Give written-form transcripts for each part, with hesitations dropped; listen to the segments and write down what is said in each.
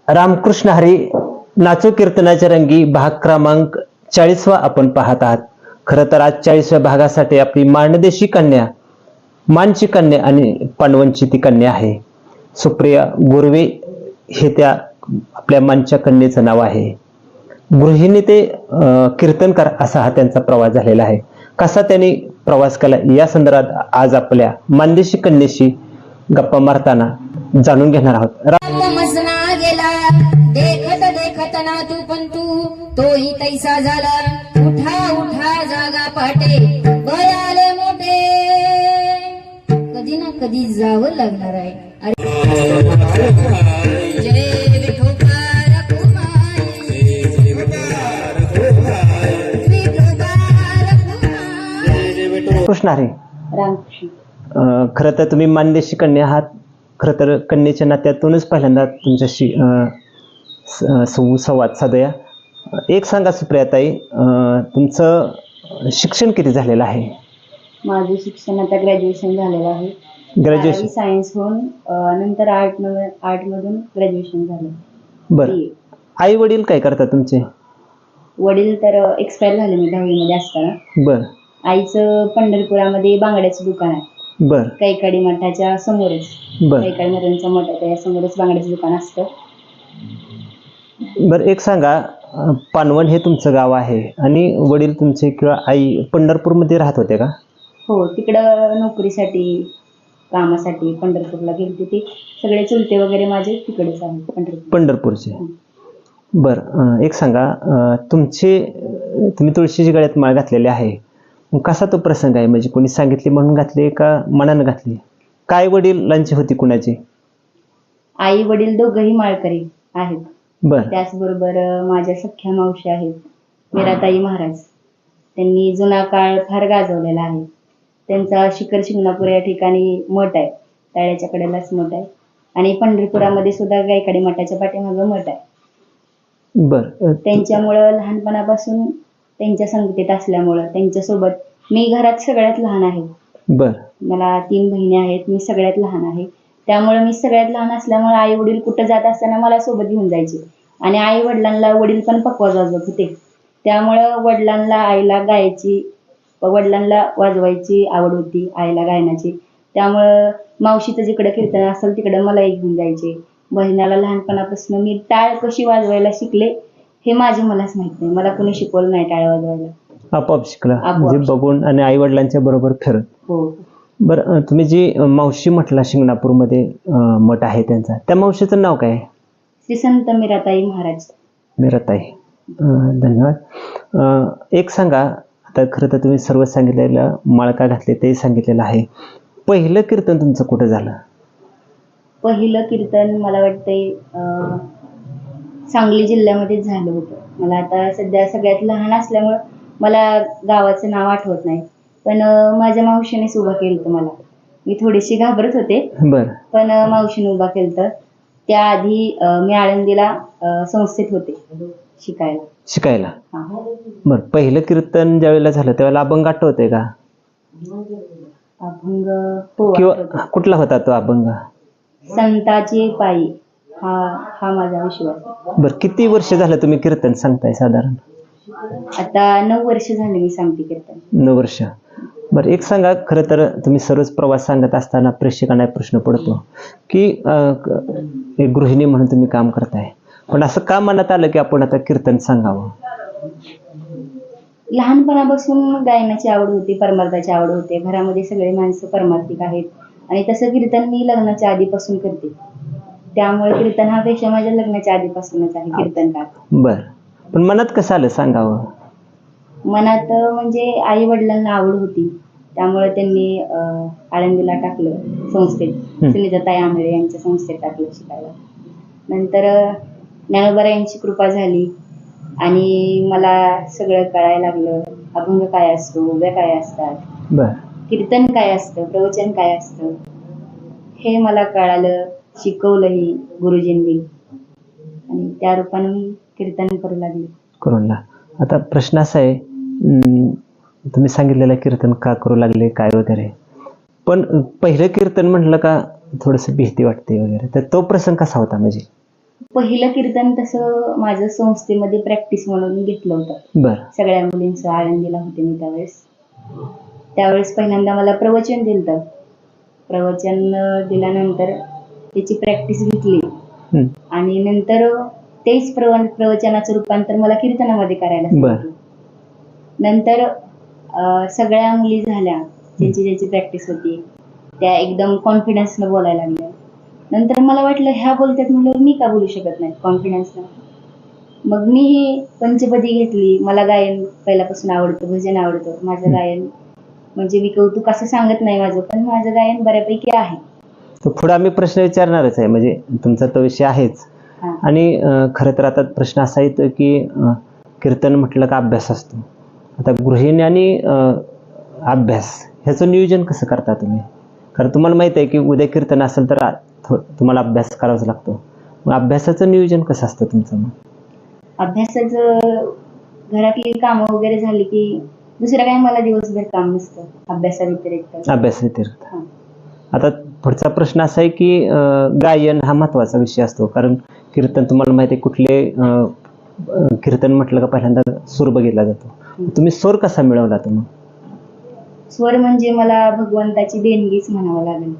Ramakrishna Hari nacho कीर्तनाच्या रंगी भाग क्रमांक 40वा आपण पाहत आहात. खरं तर आज 40व्या भागासाठी आपली माणदेशी कन्या, मानची कन्या आणि पांडवांची ती कन्या आहे. सुप्रिया गुरवे हे त्या आपल्या मानच्या कन्येचं नाव आहे. गृहिणी ते कीर्तनकार असा हा त्यांचा प्रवास झालेला आहे. कसा त्यांनी प्रवास केला या संदर्भात आज आपल्या मानदेशी कन्येशी गप्पा मारताना जाणून घेणार आहोत. देखत देखत ना तू पण तोही तैसा झाला. उठा उठा जागा पाटे बयाले मोठे, कधी ना कधी जावं लागणार आहे. जय विठोबा कुमारी, कृष्ण हरी. रामकृष्ण. खरं तर तुम्ही मानदेशी कन्या आहात. खरं तर कन्येच्या नात्यातूनच पहिल्यांदा तुमच्याशी संवाद साधूया. एक सांगा सुप्रियाताई, तुमचं शिक्षण किती झालेलं आहे? माझं शिक्षण आता ग्रॅज्युएशन झालेलं आहे. ग्रॅज्युएशन सायन्स होऊन नंतर आर्ट मधून ग्रॅज्युएशन झालं. बरं. आई वडील काय करतात तुमचे? वडील तर एक्सपायर झाले मी 10वी मध्ये असताना. बर. आईचं पंढरपुरामध्ये बांगड्याचं दुकान आहे. बर. कैकाडी मठाच्या समोरच. बर. कैकाडी मठांचा मठ आहे, त्या समोरच बांगड्याचं दुकान असतं. बर. एक सांगा, पानवण हे तुमचं गाव आहे आणि वडील तुमचे किंवा आई पंढरपूरमध्ये राहत होते का? हो, तिकडं नोकरीसाठी कामासाठी पंढरपूरला गेले. ते सगळे चुलते वगैरे माझे तिकडेच आहेत पंढरपूरचे. बर. एक सांगा, तुम्ही तुळशीच्या गळ्यात माळ घातलेली आहे. कसा तो प्रसंग आहे? म्हणजे कोणी सांगितले म्हणून घातले का मनानं घातले? काय वडिलांची होती कुणाची? आई वडील दोघंही माळकरी आहेत. बर. त्याचबरोबर माझ्या सख्या मावशी आहेत, मीराताई महाराज. त्यांनी जुना काळ फार गाजवलेला आहे. त्यांचा शिखर शिंगणापूर या ठिकाणी मठ आहे, तळ्याच्या कडेलाच मठ आहे. आणि पंढरपुरामध्ये सुद्धा गायकाडी मठाच्या पाठीमागं मठ आहे. बर. त्यांच्यामुळं लहानपणापासून त्यांच्या संगतीत असल्यामुळं त्यांच्यासोबत मी घरात सगळ्यात लहान आहे. बर. मला 3 बहिणी आहेत, मी सगळ्यात लहान आहे. त्यामुळे मी सगळ्यात लहान असल्यामुळे आई वडील कुठं जात असताना मला सोबत घेऊन जायचे. आणि आई वडिलांना, वडील पण पकवाज वाजवत होते, त्यामुळं वडिलांना वाजवायची आवड होती, आईला गायनाची. त्यामुळं मावशीचं जिकडं कीर्तन असेल तिकडं मलाही घेऊन जायचे. बहिणाला लहानपणापासून मी टाळ कशी वाजवायला शिकले हे मलाच माहित नाही. मला कोणी शिकवलं नाही टाळ वाजवायला. आपोआप शिकला म्हणजे बघून आणि आई वडिलांच्या बरोबर फिरत. हो. बरं. तुम्ही जी मावशी म्हटला शिंगणापूरमध्ये मठ आहे त्यांचा, त्या मावशीचं नाव काय? श्री संत मीराताई महाराज. मीराताई. धन्यवाद. एक सांगा, आता खरं तर तुम्ही सर्व सांगितलेलं, माळका घातले ते सांगितलेलं आहे. पहिलं कीर्तन तुमचं कुठं झालं? पहिलं कीर्तन मला वाटतंय सांगली जिल्ह्यामध्येच झालं होतं. मला आता सध्या सगळ्यात लहान असल्यामुळं मला गावाचं नाव आठवत नाही, पण माझ्या मावशीनेच उभा केलं होतं मला. मी थोडीशी घाबरत होते. बर. पण मावशीने उभा केलं होतं. त्याआधी मी आळंदीला संस्थेत होते शिकायला. बर. पहिलं कीर्तन ज्यावेळेला झालं त्यावेळेला अभंग आठवतंय का? अभंग हो. किंवा कुठला होता तो अभंग? संताचे पायी, हा माझा विश्वास. बर. किती वर्ष झालं तुम्ही कीर्तन सांगताय साधारण? आता 9 वर्ष झाले मी सांगते कीर्तन. 9 वर्ष. बरं. एक सांगा, खरं तर तुम्ही सर्वच प्रवास सांगत असताना प्रेक्षकांना एक प्रश्न पडतो की एक गृहिणी म्हणून तुम्ही काम करताय, पण असं का मनात आलं की आपण आता कीर्तन सांगावं? लहानपणापासून गायनाची आवड होती, परमार्थाची आवड होते. घरामध्ये सगळे माणसं परमार्थिक आहेत आणि तसं कीर्तन मी लग्नाच्या आधीपासून करते. त्यामुळे कीर्तन हा पेशा माझ्या लग्नाच्या आधीपासूनच आहे, कीर्तनकार. बर. पण मनात कसं आलं सांगावं? मनात म्हणजे आई वडिलांना आवड होती, त्यामुळे त्यांनी आळंदीला टाकलं संस्थेत. सुनीताताई आंबळे यांच्या संस्थेत टाकलं शिकायला. नंतर ज्ञानोबरायांची कृपा झाली आणि मला सगळं कळायला लागलं. अभंग काय असतो, उभ्या काय असतात, बर. कीर्तन काय असतं, प्रवचन काय असतं, हे मला कळालं. शिकवलंही गुरुजींनी आणि त्या रूपाने मी कीर्तन करू लागले. आता प्रश्न असा आहे, तुम्ही सांगितलेलं कीर्तन का करू लागले काय वगैरे, पण पहिलं कीर्तन म्हटलं का थोडंसं भीती वाटते वगैरे, तर तो प्रसंग कसा होता? म्हणजे पहिलं कीर्तन तसं माझं संस्थेमध्ये प्रॅक्टिस म्हणून घेतलं होतं. बर. सगळ्या मुलींचं आळंदीला होते मी त्यावेळेस पहिल्यांदा मला प्रवचन दिलं. प्रवचन दिल्यानंतर त्याची प्रॅक्टिस घेतली आणि नंतर तेच प्रवचनाचं रूपांतर मला कीर्तनामध्ये करायला सांगितलं. नंतर सगळ्या मुली झाल्या, ज्यांची प्रॅक्टिस होती त्या एकदम कॉन्फिडन्सनं बोलायला लागल्या. नंतर मला वाटलं ह्या बोलतात म्हणल्यावर मी का बोलू शकत नाही कॉन्फिडन्सनं. मग मी ही पंचपदी घेतली. मला गायन पहिल्यापासून आवडतं, भजन आवडतं. माझं गायन म्हणजे मी कौतुक असं सांगत नाही माझं, पण माझं गायन बऱ्यापैकी आहे. पुढे आम्ही प्रश्न विचारणारच आहे, म्हणजे तुमचा तो विषय आहेच. आणि खरं तर आता प्रश्न असा येतो की कीर्तन म्हटलं का अभ्यास असतो. आता गृहिणी आणि अभ्यास ह्याचं नियोजन कसं करता तुम्ही? कारण तुम्हाला माहित आहे की उद्या कीर्तन असेल तर तुम्हाला अभ्यास करावाच लागतो. मग अभ्यासाचं नियोजन कसं असतं तुमचं? मग अभ्यासाचं घरातली कामं वगैरे झाली की दुसरं काही मला दिवसभर काम नसतं अभ्यासाव्यतिरिक्त. आता पुढचा प्रश्न असा आहे की गायन हा महत्वाचा विषय असतो. कारण कीर्तन तुम्हाला माहिती आहे, कुठले कीर्तन म्हटलं का पहिल्यांदा सूर बघितला जातो. तुम्ही स्वर कसा मिळवला? तुम्ही स्वर म्हणजे मला भगवंताची देणगीच म्हणावं लागेल.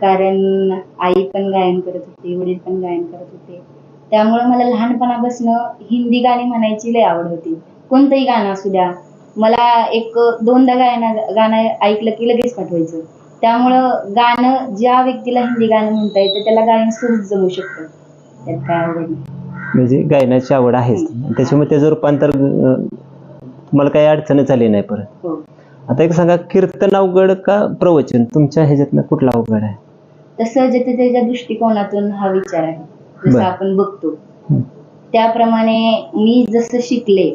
कारण आई पण गायन करत होती, वडील पण गायन करत होते. त्यामुळे मला लहानपणापासून हिंदी गाणी म्हणायची लय आवड होती. कोणतंही गाणं असू द्या, मला एक दोनदा गाणं ऐकलं की लगेच पाठवायचं. त्यामुळं गाणं ज्या व्यक्तीला हिंदी गाणं म्हणता येतं त्याला गायन सहज जमू शकतं. त्यात काय आवड नाही. म्हणजे गायनाची आवड आहेच, त्याच्यामुळे त्याचं रूपांतर तुम्हाला काही अडचणच आली नाही परत. आता एक सांगा, कीर्तन अवघड का प्रवचन? तुमच्या ह्याच्यातनं कुठला अवघड आहे? तसं ज्याच्या त्याच्या दृष्टिकोनातून हा विचार आहे. जसं आपण बघतो त्याप्रमाणे मी जसं शिकले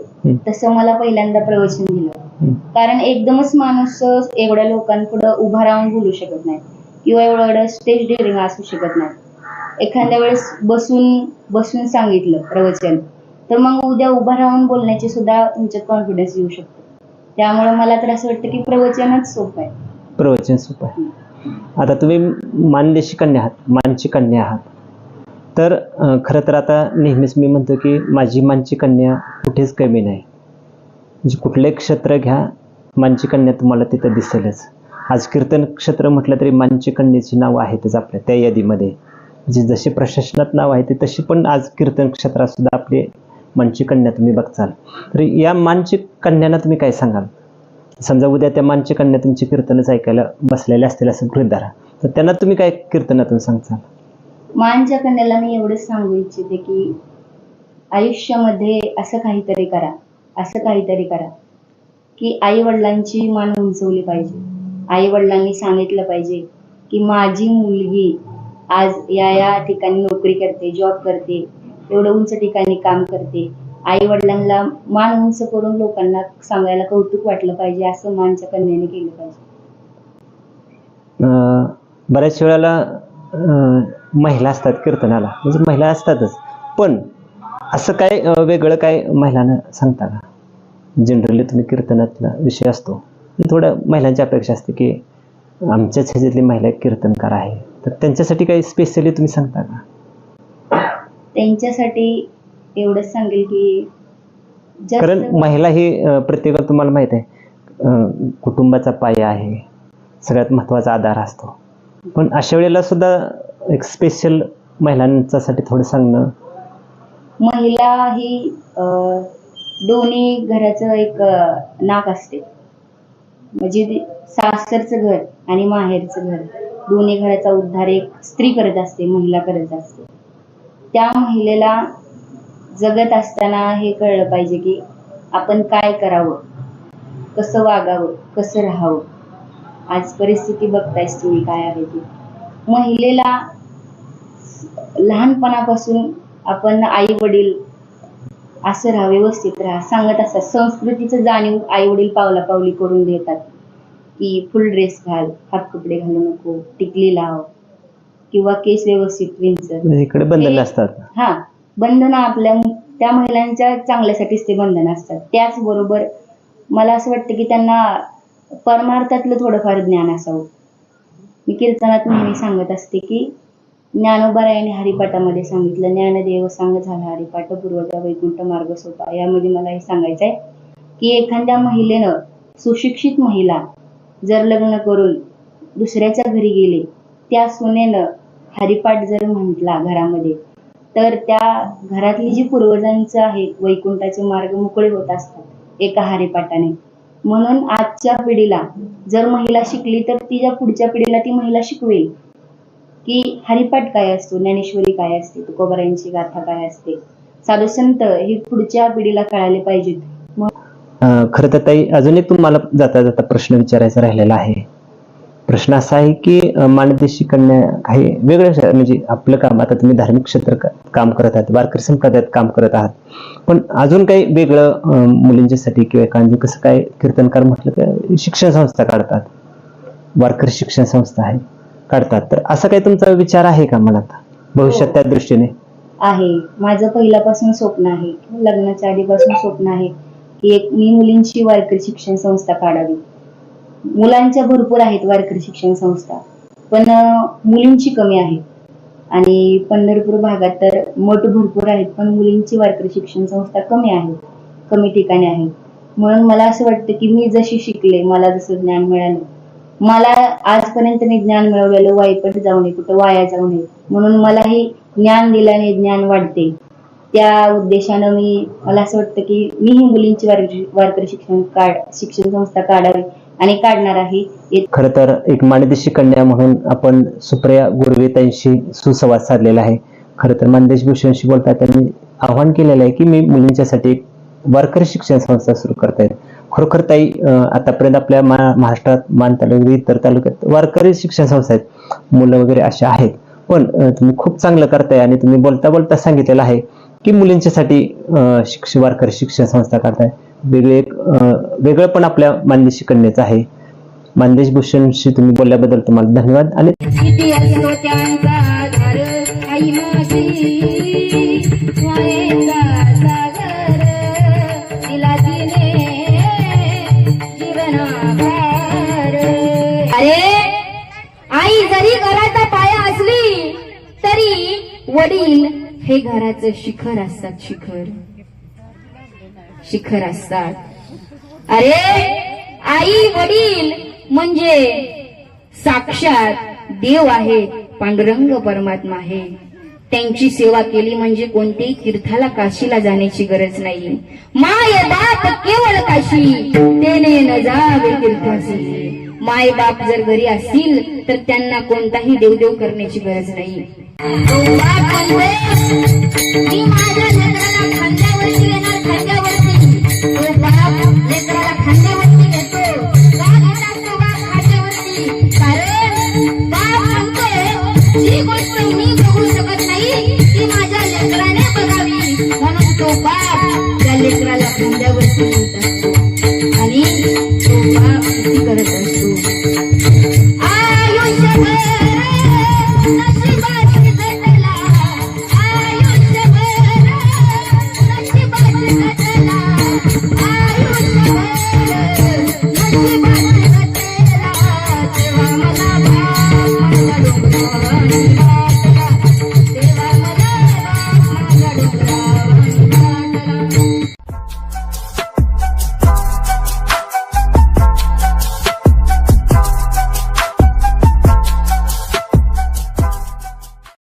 तसं मला पहिल्यांदा प्रवचन दिलं. कारण एकदमच माणूस एवढ्या लोकांपुढे उभा राहून बोलू शकत नाही किंवा एवढं स्टेज डेअरिंग असू शकत नाही. एखाद्या वेळेस बसून सांगितलं प्रवचन तर मग उद्या उभा राहून बोलण्याची सुद्धा तुमच्यात कॉन्फिडन्स येऊ शकतो. त्यामुळे मला तर असं वाटतं की प्रवचनच सोपं आहे. प्रवचन सोपं आहे. आता तुम्ही मानदेशी कन्या आहात, मानची कन्या आहात, तर खरं तर आता नेहमीच मी म्हणतो की माझी मानची कन्या कुठेच कमी नाही. म्हणजे कुठले क्षेत्र घ्या, मानची कन्या तुम्हाला तिथं दिसेलच. आज कीर्तन क्षेत्र म्हटलं तरी मानची कन्याची नाव आहेतच आपल्या त्या यादीमध्ये. म्हणजे जशी प्रशासनात नाव आहे ते तशी पण आज कीर्तन क्षेत्रात सुद्धा आपली मानची कन्या तुम्ही बघचाल. तर या मानची कन्यांना तुम्ही काय सांगाल? समजा उद्या त्या मानची कन्या तुमची कीर्तनच ऐकायला बसलेल्या असतील असं गृहीत धरा, तर त्यांना तुम्ही काय कीर्तनातून सांगताल? मानच्या कन्याला मी एवढंच सांगू इच्छिते की आयुष्यामध्ये असं काहीतरी करा की आई वडिलांची मान उंचवली पाहिजे. आई वडिलांनी सांगितलं पाहिजे की माझी मुलगी आज या ठिकाणी नोकरी करते, जॉब करते, एवढं उंच ठिकाणी काम करते. आई वडिलांना मान उंच करून लोकांना सांगायला कौतुक वाटलं पाहिजे, असं मानच्या कन्याने केलं पाहिजे. बऱ्याच वेळेला महिला असतात कीर्तनाला, म्हणजे महिला असतातच, पण असं काय वेगळं काय महिलांना सांगता का? जनरली तुम्ही कीर्तनातला विषय असतो, थोड्या महिलांची अपेक्षा असते की आमच्याच ह्याच्यातली महिला कीर्तनकार आहे, तर त्यांच्यासाठी काही स्पेशली तुम्ही सांगता का? त्यांच्यासाठी एवढंच सांगेल की कारण महिला ही प्रत्येकाला तुम्हाला माहित आहे कुटुंबाचा पाया आहे, सगळ्यात महत्वाचा आधार असतो. पण अशा वेळेला सुद्धा एक स्पेशल महिलांच्यासाठी थोडं सांगणं. महिला ही दोन्ही घराचं एक नाक असते. म्हणजे सासरचं घर आणि माहेरचं घर, दोन्ही घराचा उद्धार एक स्त्री करत असते, महिला करत असते. त्या महिलेला जगत असताना हे कळलं पाहिजे की आपण काय करावं, कसं वागावं, कसं राहावं. आज परिस्थिती बघतायच तुम्ही काय आहे ती. महिलेला लहानपणापासून आपण आई वडील असं राहा, व्यवस्थित राहा सांगत असतात. संस्कृतीचं जाणीव आई वडील पावला पावली करून देतात की फुल ड्रेस घाल, हात कपडे घालू नको, टिकली लाव किंवा केस व्यवस्थित विंचर. इकडे बंधन असतात. बंधनं आपल्या त्या महिलांच्या चांगल्यासाठीच ते बंधन असतात. त्याचबरोबर मला असं वाटतं की त्यांना परमार्थातलं थोडंफार ज्ञान असावं. मी कीर्तनात नेहमी सांगत असते की ज्ञानोबारायांनी हरिपाठामध्ये सांगितलं, ज्ञानदेव सांग झाला हरिपाठ पूर्वजा वैकुंठ मार्ग सोपा. यामध्ये मला हे सांगायचं आहे की एखाद्या महिलेनं, सुशिक्षित महिला जर लग्न करून दुसऱ्याच्या घरी गेले, त्या सुनेनं हरिपाठ जर म्हटला घरामध्ये, तर त्या घरातली जी पूर्वजांचं आहे वैकुंठाचे मार्ग मोकळे होत असतात एका हरिपाठाने. म्हणून आजच्या पिढीला जर महिला शिकली तर तिच्या पुढच्या पिढीला ती महिला शिकवेल की हरिपाठ काय असतो, ज्ञानेश्वरी काय असते, तुकोबारायांची गाथा काय असते, साधू संत हे पुढच्या पिढीला कळाले पाहिजेत. खरं तर ताई, अजून एक तुम्हाला जाता जाता प्रश्न विचारायचा राहिलेला आहे. प्रश्न असा आहे की माणदेशी कन्या काही वेगळं, म्हणजे आपलं काम, आता तुम्ही धार्मिक क्षेत्र काम करत आहात, वारकरी संप्रदायात काम करत आहात, पण अजून काही वेगळं मुलींच्यासाठी किंवा एखादी कसं काय कीर्तनकार म्हटलं तर शिक्षण संस्था काढतात, वारकरी शिक्षण संस्था आहे काढतात, तर असा काही तुमचा विचार आहे का मनात भविष्यात त्या दृष्टीने? आहे. माझं पहिल्यापासून स्वप्न आहे, लग्नाच्या आधीपासून स्वप्न आहे की एक मी मुलींची वारकरी शिक्षण संस्था काढावी. मुलांच्या भरपूर आहेत वारकरी शिक्षण संस्था, पण मुलींची कमी आहे. आणि पंढरपूर भागात तर मठ भरपूर आहेत, पण मुलींची वारकरी शिक्षण संस्था कमी आहे, कमी ठिकाणी आहे. म्हणून मला असं वाटतं की मी जशी शिकले, मला जसं ज्ञान मिळालं, मला आजपर्यंत मी ज्ञान मिळवलेलं वायपट जाऊ नये, कुठं वाया जाऊ नये, म्हणून मला हे ज्ञान दिल्याने ज्ञान वाढते. त्या उद्देशानं मला असं वाटतं की मी ही मुलींची वारकरी शिक्षण संस्था काढावी आणि काढणार आहे. खरं तर एक माणदेशी कन्या म्हणून आपण सुप्रिया गुरवेताईंशी सुसंवाद साधलेला आहे. खरं तर मानदेश भूषणशी बोलता त्यांनी आव्हान केलेलं आहे की मी मुलींच्यासाठी एक वारकरी शिक्षण संस्था सुरू करतायत. खरोखर ताई, आतापर्यंत आपल्या महाराष्ट्रात मान तालुक्यात, इतर तालुक्यात वारकरी शिक्षण संस्था आहेत, मुलं वगैरे अशा आहेत, पण तुम्ही खूप चांगलं करताय आणि तुम्ही बोलता बोलता सांगितलेलं आहे की मुलींच्यासाठी वारकरी शिक्षण संस्था काढताय. वेगळं पण आपल्या मानदेशी कन्याचं आहे. मानदेश भूषणशी तुम्ही बोलल्याबद्दल तुम्हाला धन्यवाद. आणि आई जरी घराचा पाया असली तरी वडील हे घराचं शिखर असतात, शिखर असतात. अरे आई वडील म्हणजे साक्षात देव आहेत, पांडुरंग परमात्मा आहे. त्यांची सेवा केली म्हणजे कोणत्याही तीर्थाला, काशीला जाण्याची गरज नाही. माय बाप केवळ काशी, तेने न जावे तीर्थासी. माय बाप जर घरी असतील तर त्यांना कोणताही देवदेव करण्याची गरज नाही. मी माझ्या लेकराला खांद्यावरती घेणार, खांद्यावरती. तो बाप लेकराला खांद्यावरती घेतो. का घेत असतो बाप खांद्यावरती? कारण बाप म्हणतो जी गोष्ट मी बघू शकत नाही ती माझ्या लेकराने बघावी, म्हणून तो बाप त्या लेकराला खांद्यावरती घेत असतो. आणि तो बाप किती करत असतो. आयुष्य